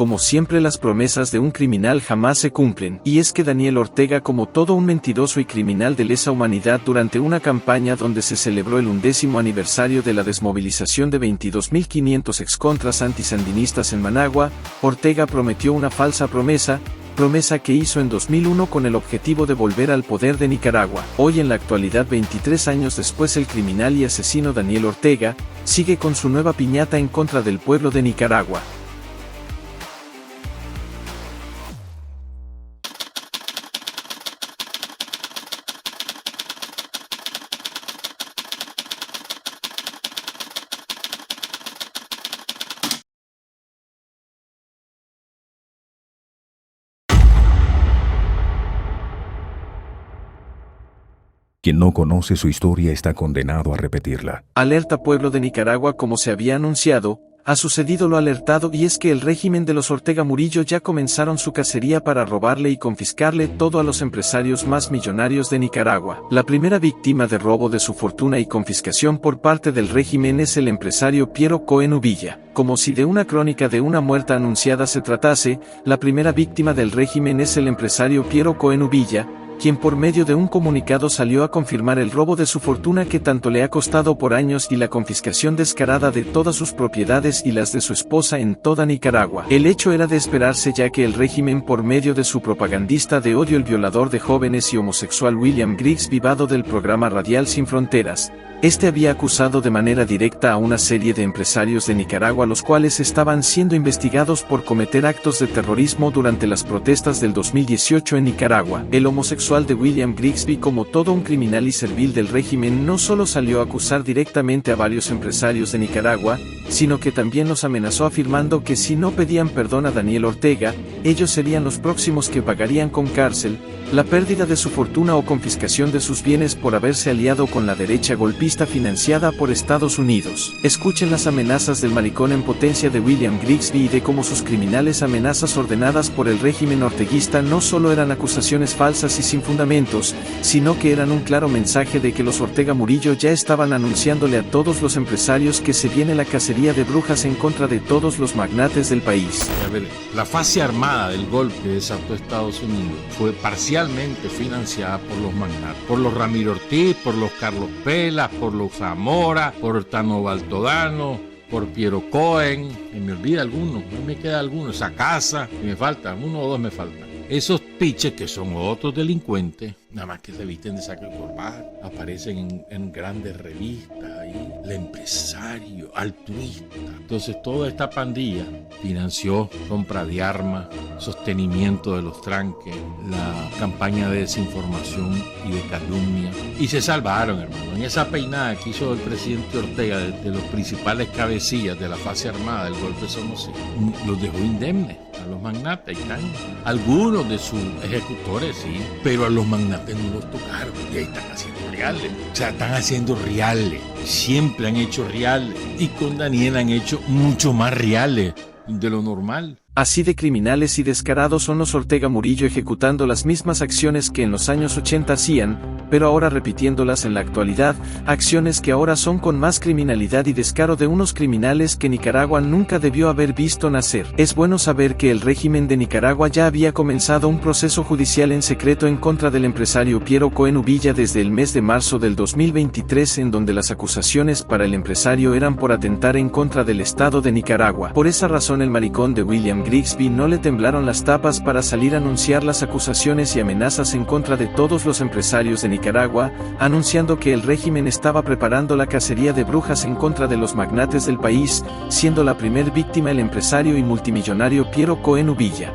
como siempre las promesas de un criminal jamás se cumplen, y es que Daniel Ortega, como todo un mentiroso y criminal de lesa humanidad, durante una campaña donde se celebró el 11º aniversario de la desmovilización de 22.500 excontras antisandinistas en Managua, Ortega prometió una falsa promesa que hizo en 2001 con el objetivo de volver al poder de Nicaragua. Hoy en la actualidad, 23 años después, el criminal y asesino Daniel Ortega sigue con su nueva piñata en contra del pueblo de Nicaragua. Quien no conoce su historia está condenado a repetirla. Alerta pueblo de Nicaragua. Como se había anunciado, ha sucedido lo alertado, y es que el régimen de los Ortega Murillo ya comenzaron su cacería para robarle y confiscarle todo a los empresarios más millonarios de Nicaragua. La primera víctima de robo de su fortuna y confiscación por parte del régimen es el empresario Piero Cohen Uvilla. Como si de una crónica de una muerte anunciada se tratase, la primera víctima del régimen es el empresario Piero Cohen Uvilla, quien por medio de un comunicado salió a confirmar el robo de su fortuna que tanto le ha costado por años y la confiscación descarada de todas sus propiedades y las de su esposa en toda Nicaragua. El hecho era de esperarse, ya que el régimen, por medio de su propagandista de odio, el violador de jóvenes y homosexual William Grigsby, vivado del programa radial Sin Fronteras, había acusado de manera directa a una serie de empresarios de Nicaragua, los cuales estaban siendo investigados por cometer actos de terrorismo durante las protestas del 2018 en Nicaragua. El homosexual de William Grigsby, como todo un criminal y servil del régimen, no solo salió a acusar directamente a varios empresarios de Nicaragua, sino que también los amenazó, afirmando que si no pedían perdón a Daniel Ortega, ellos serían los próximos que pagarían con cárcel, la pérdida de su fortuna o confiscación de sus bienes por haberse aliado con la derecha golpista financiada por Estados Unidos. Escuchen las amenazas del maricón en potencia de William Grigsby y de cómo sus criminales amenazas ordenadas por el régimen orteguista no solo eran acusaciones falsas y sin fundamentos, sino que eran un claro mensaje de que los Ortega Murillo ya estaban anunciándole a todos los empresarios que se viene la cacería de brujas en contra de todos los magnates del país. A ver, la fase armada del golpe que desató Estados Unidos fue parcialmente financiada por los magnates, por los Ramiro Ortiz, por los Carlos Pelas, por los Zamora, por Tano Baltodano, por Piero Cohen, y me olvida alguno, no me queda alguno, esa casa, y me falta, uno o dos me faltan. Esos piches, que son otros delincuentes, nada más que se visten de saco y corbata, aparecen en grandes revistas ahí, el empresario, altruista. Entonces toda esta pandilla financió compra de armas, sostenimiento de los tranques, la campaña de desinformación y de calumnia, y se salvaron, hermano. En esa peinada que hizo el presidente Ortega de los principales cabecillas de la fase armada del golpe Somoza, los dejó indemnes a los magnates. Y algunos de sus ejecutores sí, pero a los magnates no los tocaron, y ahí están haciendo reales. O sea, están haciendo reales, siempre han hecho reales, y con Daniel han hecho mucho más reales de lo normal. Así de criminales y descarados son los Ortega Murillo, ejecutando las mismas acciones que en los años 80 hacían, pero ahora repitiéndolas en la actualidad, acciones que ahora son con más criminalidad y descaro de unos criminales que Nicaragua nunca debió haber visto nacer. Es bueno saber que el régimen de Nicaragua ya había comenzado un proceso judicial en secreto en contra del empresario Piero Cohen Uvilla desde el mes de marzo del 2023, en donde las acusaciones para el empresario eran por atentar en contra del Estado de Nicaragua. Por esa razón, el maricón de William Grigsby no le temblaron las tapas para salir a anunciar las acusaciones y amenazas en contra de todos los empresarios de Nicaragua, anunciando que el régimen estaba preparando la cacería de brujas en contra de los magnates del país, siendo la primer víctima el empresario y multimillonario Piero Cohen Uvilla.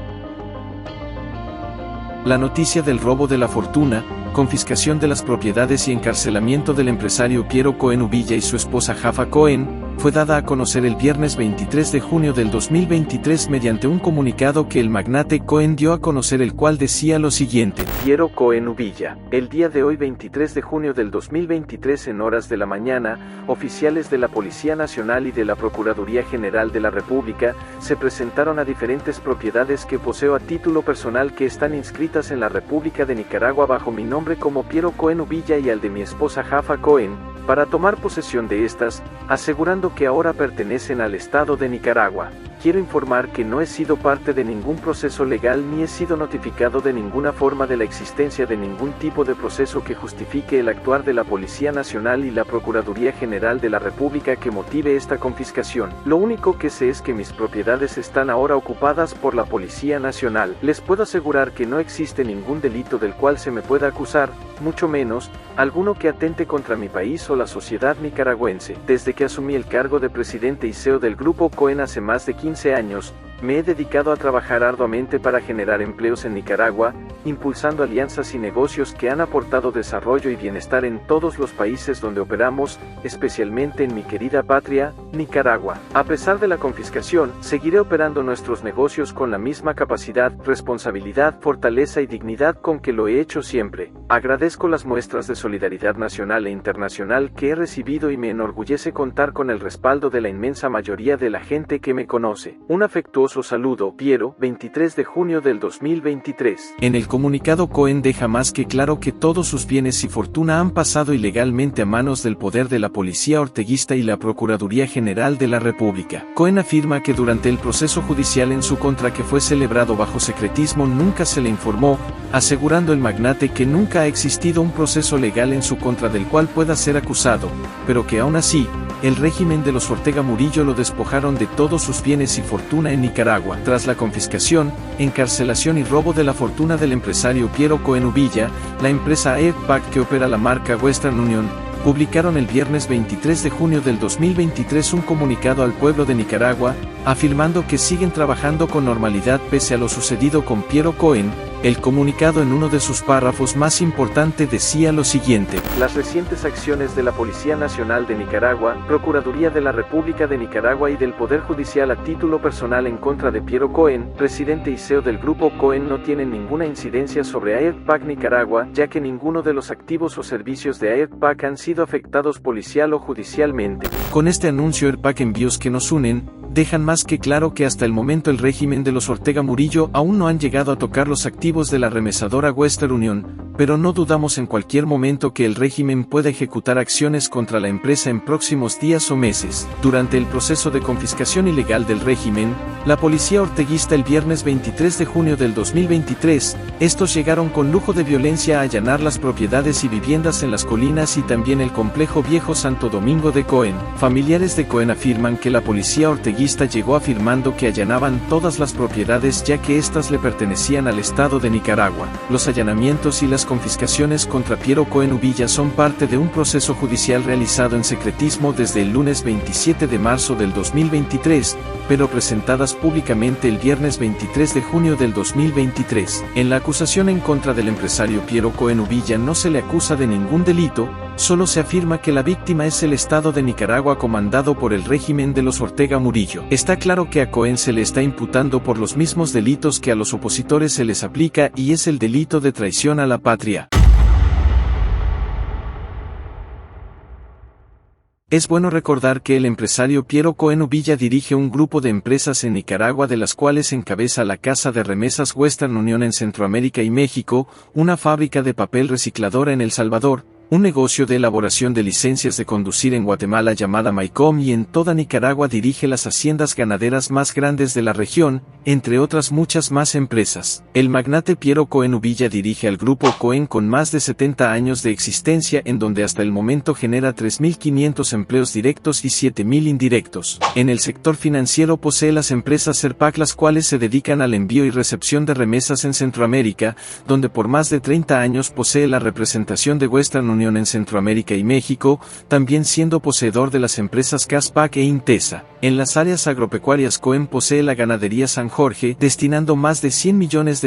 La noticia del robo de la fortuna, confiscación de las propiedades y encarcelamiento del empresario Piero Cohen Uvilla y su esposa Jafa Cohen fue dada a conocer el viernes 23 de junio del 2023 mediante un comunicado que el magnate Cohen dio a conocer, el cual decía lo siguiente: Piero Cohen Uvilla. El día de hoy, 23 de junio del 2023, en horas de la mañana, oficiales de la Policía Nacional y de la Procuraduría General de la República se presentaron a diferentes propiedades que poseo a título personal que están inscritas en la República de Nicaragua bajo mi nombre como Piero Cohen Uvilla y al de mi esposa Jafa Cohen, para tomar posesión de estas, asegurando que ahora pertenecen al Estado de Nicaragua, quiero informar que no he sido parte de ningún proceso legal ni he sido notificado de ninguna forma de la existencia de ningún tipo de proceso que justifique el actuar de la Policía Nacional y la Procuraduría General de la República que motive esta confiscación. Lo único que sé es que mis propiedades están ahora ocupadas por la Policía Nacional. Les puedo asegurar que no existe ningún delito del cual se me pueda acusar, mucho menos, alguno que atente contra mi país o la sociedad nicaragüense. Desde que asumí el cargo de presidente y CEO del Grupo Cohen hace más de 15 años, me he dedicado a trabajar arduamente para generar empleos en Nicaragua, impulsando alianzas y negocios que han aportado desarrollo y bienestar en todos los países donde operamos, especialmente en mi querida patria, Nicaragua. A pesar de la confiscación, seguiré operando nuestros negocios con la misma capacidad, responsabilidad, fortaleza y dignidad con que lo he hecho siempre. Agradezco las muestras de solidaridad nacional e internacional que he recibido y me enorgullece contar con el respaldo de la inmensa mayoría de la gente que me conoce. Un afectuoso saludo, Piero, 23 de junio del 2023. En el comunicado Cohen deja más que claro que todos sus bienes y fortuna han pasado ilegalmente a manos del poder de la policía orteguista y la Procuraduría General de la República. Cohen afirma que durante el proceso judicial en su contra que fue celebrado bajo secretismo nunca se le informó, asegurando el magnate que nunca ha existido un proceso legal en su contra del cual pueda ser acusado, pero que aún así, el régimen de los Ortega Murillo lo despojaron de todos sus bienes y fortuna en Nicaragua. Tras la confiscación, encarcelación y robo de la fortuna del empresario Piero Cohen Uvilla, la empresa AirPac que opera la marca Western Union, publicaron el viernes 23 de junio del 2023 un comunicado al pueblo de Nicaragua, afirmando que siguen trabajando con normalidad pese a lo sucedido con Piero Cohen. El comunicado en uno de sus párrafos más importantes decía lo siguiente: las recientes acciones de la Policía Nacional de Nicaragua, Procuraduría de la República de Nicaragua y del Poder Judicial a título personal en contra de Piero Cohen, presidente y CEO del Grupo Cohen, no tienen ninguna incidencia sobre AirPac Nicaragua, ya que ninguno de los activos o servicios de AirPac han sido afectados policial o judicialmente. Con este anuncio AirPac envíos que nos unen, dejan más que claro que hasta el momento el régimen de los Ortega Murillo aún no han llegado a tocar los activos de la remesadora Western Union, pero no dudamos en cualquier momento que el régimen pueda ejecutar acciones contra la empresa en próximos días o meses. Durante el proceso de confiscación ilegal del régimen, la policía orteguista el viernes 23 de junio del 2023, estos llegaron con lujo de violencia a allanar las propiedades y viviendas en las colinas y también el complejo Viejo Santo Domingo de Cohen. Familiares de Cohen afirman que la policía orteguista llegó afirmando que allanaban todas las propiedades ya que éstas le pertenecían al Estado de Nicaragua. Los allanamientos y las confiscaciones contra Piero Cohen Uvilla son parte de un proceso judicial realizado en secretismo desde el lunes 27 de marzo del 2023, pero presentadas públicamente el viernes 23 de junio del 2023. En la acusación en contra del empresario Piero Cohen Uvilla no se le acusa de ningún delito, solo se afirma que la víctima es el Estado de Nicaragua comandado por el régimen de los Ortega Murillo. Está claro que a Cohen se le está imputando por los mismos delitos que a los opositores se les aplica y es el delito de traición a la patria. Es bueno recordar que el empresario Piero Cohen Uvilla dirige un grupo de empresas en Nicaragua de las cuales encabeza la casa de remesas Western Union en Centroamérica y México, una fábrica de papel recicladora en El Salvador, un negocio de elaboración de licencias de conducir en Guatemala llamada Mycom y en toda Nicaragua dirige las haciendas ganaderas más grandes de la región, entre otras muchas más empresas. El magnate Piero Cohen Uvilla dirige al Grupo Cohen con más de 70 años de existencia en donde hasta el momento genera 3.500 empleos directos y 7.000 indirectos. En el sector financiero posee las empresas AirPac, las cuales se dedican al envío y recepción de remesas en Centroamérica, donde por más de 30 años posee la representación de Western Unión en Centroamérica y México, también siendo poseedor de las empresas Caspac e Intesa. En las áreas agropecuarias Cohen posee la ganadería San Jorge, destinando más de $100 millones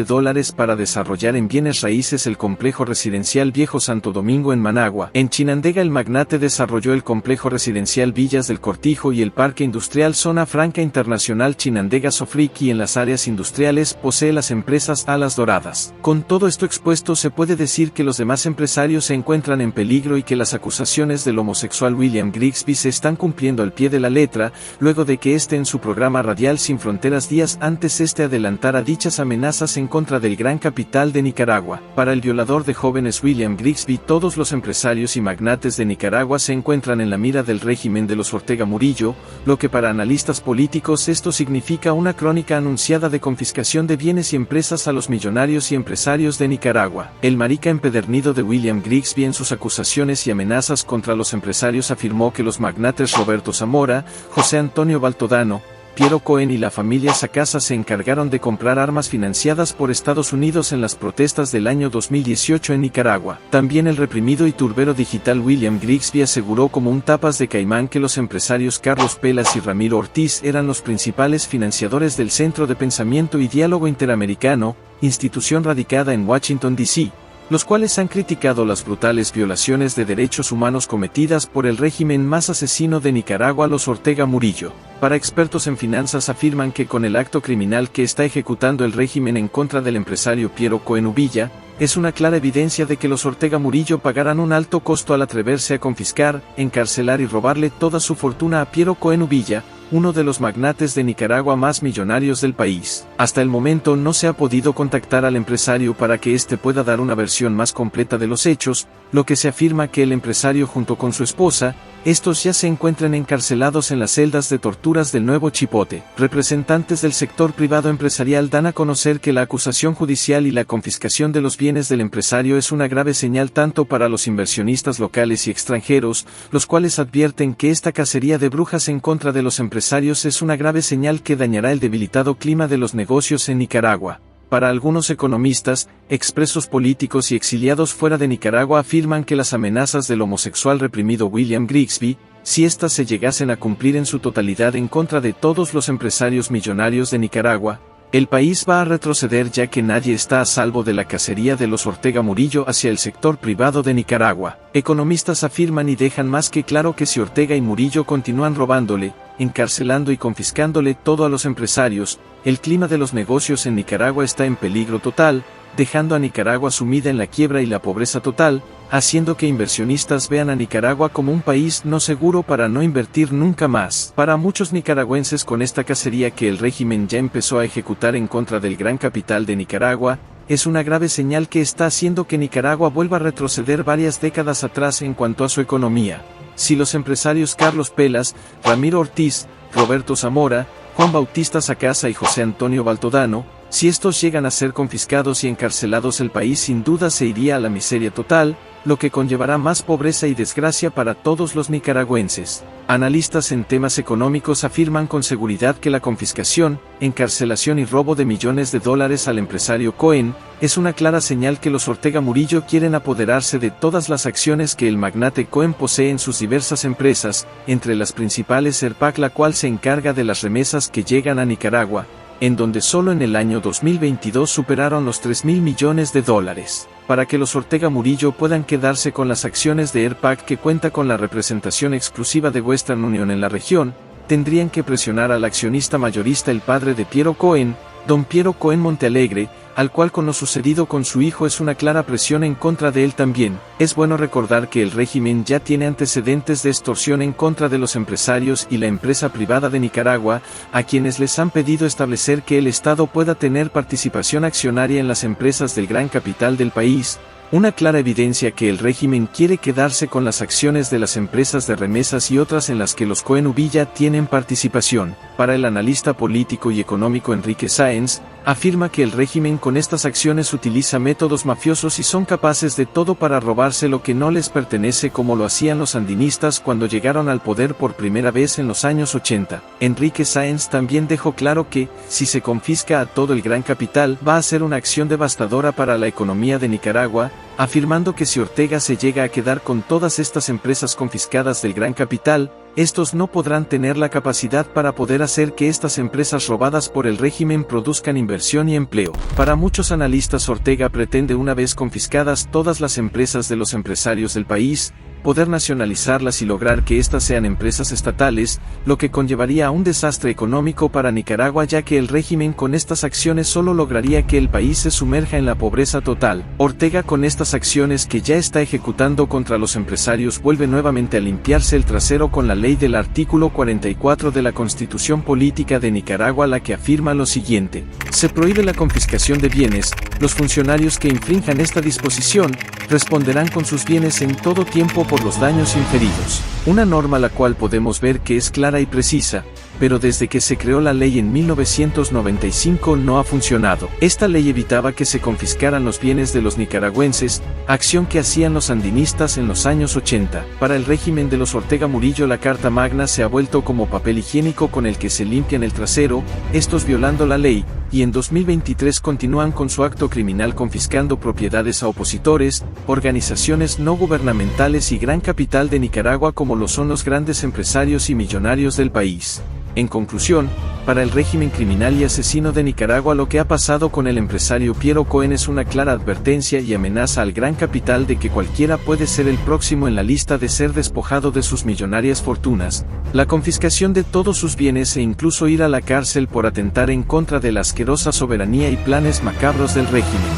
para desarrollar en bienes raíces el complejo residencial Viejo Santo Domingo en Managua. En Chinandega el magnate desarrolló el complejo residencial Villas del Cortijo y el parque industrial Zona Franca Internacional Chinandega Sofric, y en las áreas industriales posee las empresas Alas Doradas. Con todo esto expuesto se puede decir que los demás empresarios se encuentran encuentran en peligro y que las acusaciones del homosexual William Grigsby se están cumpliendo al pie de la letra, luego de que en su programa radial Sin Fronteras días antes adelantara dichas amenazas en contra del gran capital de Nicaragua. Para el violador de jóvenes William Grigsby, todos los empresarios y magnates de Nicaragua se encuentran en la mira del régimen de los Ortega Murillo, lo que para analistas políticos esto significa una crónica anunciada de confiscación de bienes y empresas a los millonarios y empresarios de Nicaragua. El marica empedernido de William Grigsby en sus acusaciones y amenazas contra los empresarios afirmó que los magnates Roberto Zamora, José Antonio Baltodano, Piero Cohen y la familia Sacasa se encargaron de comprar armas financiadas por Estados Unidos en las protestas del año 2018 en Nicaragua. También el reprimido y turbero digital William Grigsby aseguró como un tapas de caimán que los empresarios Carlos Pelas y Ramiro Ortiz eran los principales financiadores del Centro de Pensamiento y Diálogo Interamericano, institución radicada en Washington, D.C., los cuales han criticado las brutales violaciones de derechos humanos cometidas por el régimen más asesino de Nicaragua, los Ortega Murillo. Para expertos en finanzas afirman que con el acto criminal que está ejecutando el régimen en contra del empresario Piero Cohen Uvilla, es una clara evidencia de que los Ortega Murillo pagarán un alto costo al atreverse a confiscar, encarcelar y robarle toda su fortuna a Piero Cohen Uvilla, uno de los magnates de Nicaragua más millonarios del país. Hasta el momento no se ha podido contactar al empresario para que éste pueda dar una versión más completa de los hechos, lo que se afirma que el empresario junto con su esposa, estos ya se encuentran encarcelados en las celdas de torturas del Nuevo Chipote. Representantes del sector privado empresarial dan a conocer que la acusación judicial y la confiscación de los bienes del empresario es una grave señal tanto para los inversionistas locales y extranjeros, los cuales advierten que esta cacería de brujas en contra de los empresarios es una grave señal que dañará el debilitado clima de los negocios en Nicaragua. Para algunos economistas, expresos políticos y exiliados fuera de Nicaragua afirman que las amenazas del homosexual reprimido William Grigsby, si éstas se llegasen a cumplir en su totalidad en contra de todos los empresarios millonarios de Nicaragua, el país va a retroceder ya que nadie está a salvo de la cacería de los Ortega Murillo hacia el sector privado de Nicaragua. Economistas afirman y dejan más que claro que si Ortega y Murillo continúan robándole, encarcelando y confiscándole todo a los empresarios, el clima de los negocios en Nicaragua está en peligro total, dejando a Nicaragua sumida en la quiebra y la pobreza total, haciendo que inversionistas vean a Nicaragua como un país no seguro para no invertir nunca más. Para muchos nicaragüenses, con esta cacería que el régimen ya empezó a ejecutar en contra del gran capital de Nicaragua, es una grave señal que está haciendo que Nicaragua vuelva a retroceder varias décadas atrás en cuanto a su economía. Si los empresarios Carlos Pelas, Ramiro Ortiz, Roberto Zamora, Juan Bautista Sacasa y José Antonio Baltodano, si estos llegan a ser confiscados y encarcelados, el país sin duda se iría a la miseria total, lo que conllevará más pobreza y desgracia para todos los nicaragüenses. Analistas en temas económicos afirman con seguridad que la confiscación, encarcelación y robo de millones de dólares al empresario Cohen es una clara señal que los Ortega Murillo quieren apoderarse de todas las acciones que el magnate Cohen posee en sus diversas empresas, entre las principales ERPAC, la cual se encarga de las remesas que llegan a Nicaragua, en donde solo en el año 2022 superaron los 3.000 millones de dólares. Para que los Ortega Murillo puedan quedarse con las acciones de ERPAC, que cuenta con la representación exclusiva de Western Union en la región, tendrían que presionar al accionista mayorista, el padre de Piero Cohen, don Piero Cohen Montealegre, al cual con lo sucedido con su hijo es una clara presión en contra de él también. Es bueno recordar que el régimen ya tiene antecedentes de extorsión en contra de los empresarios y la empresa privada de Nicaragua, a quienes les han pedido establecer que el Estado pueda tener participación accionaria en las empresas del gran capital del país. Una clara evidencia que el régimen quiere quedarse con las acciones de las empresas de remesas y otras en las que los Cohen Uvilla tienen participación. Para el analista político y económico Enrique Sáenz, afirma que el régimen con estas acciones utiliza métodos mafiosos y son capaces de todo para robarse lo que no les pertenece, como lo hacían los sandinistas cuando llegaron al poder por primera vez en los años 80. Enrique Sáenz también dejó claro que, si se confisca a todo el gran capital, va a ser una acción devastadora para la economía de Nicaragua, afirmando que si Ortega se llega a quedar con todas estas empresas confiscadas del gran capital, estos no podrán tener la capacidad para poder hacer que estas empresas robadas por el régimen produzcan inversión y empleo. Para muchos analistas, Ortega pretende, una vez confiscadas todas las empresas de los empresarios del país, poder nacionalizarlas y lograr que éstas sean empresas estatales, lo que conllevaría a un desastre económico para Nicaragua, ya que el régimen con estas acciones solo lograría que el país se sumerja en la pobreza total. Ortega, con estas acciones que ya está ejecutando contra los empresarios, vuelve nuevamente a limpiarse el trasero con la ley del artículo 44 de la Constitución Política de Nicaragua, la que afirma lo siguiente: se prohíbe la confiscación de bienes. Los funcionarios que infrinjan esta disposición responderán con sus bienes en todo tiempo por los daños inferidos. Una norma la cual podemos ver que es clara y precisa, pero desde que se creó la ley en 1995 no ha funcionado. Esta ley evitaba que se confiscaran los bienes de los nicaragüenses, acción que hacían los sandinistas en los años 80. Para el régimen de los Ortega Murillo, la Carta Magna se ha vuelto como papel higiénico con el que se limpian el trasero, estos violando la ley, y en 2023 continúan con su acto criminal confiscando propiedades a opositores, organizaciones no gubernamentales y gran capital de Nicaragua, como lo son los grandes empresarios y millonarios del país. En conclusión, para el régimen criminal y asesino de Nicaragua, lo que ha pasado con el empresario Piero Cohen es una clara advertencia y amenaza al gran capital de que cualquiera puede ser el próximo en la lista de ser despojado de sus millonarias fortunas, la confiscación de todos sus bienes e incluso ir a la cárcel por atentar en contra de la asquerosa soberanía y planes macabros del régimen.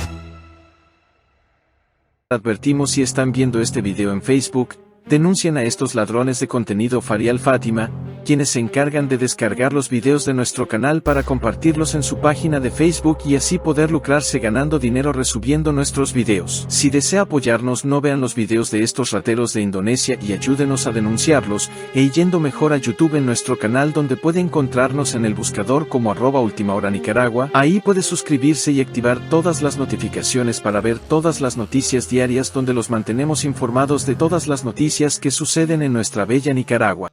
Advertimos: si están viendo este video en Facebook, denuncien a estos ladrones de contenido Farial Fátima, quienes se encargan de descargar los videos de nuestro canal para compartirlos en su página de Facebook y así poder lucrarse ganando dinero resubiendo nuestros videos. Si desea apoyarnos, no vean los videos de estos rateros de Indonesia y ayúdenos a denunciarlos, yendo mejor a YouTube en nuestro canal, donde puede encontrarnos en el buscador como @ultimahoranicaragua. Ahí puede suscribirse y activar todas las notificaciones para ver todas las noticias diarias, donde los mantenemos informados de todas las noticias que suceden en nuestra bella Nicaragua.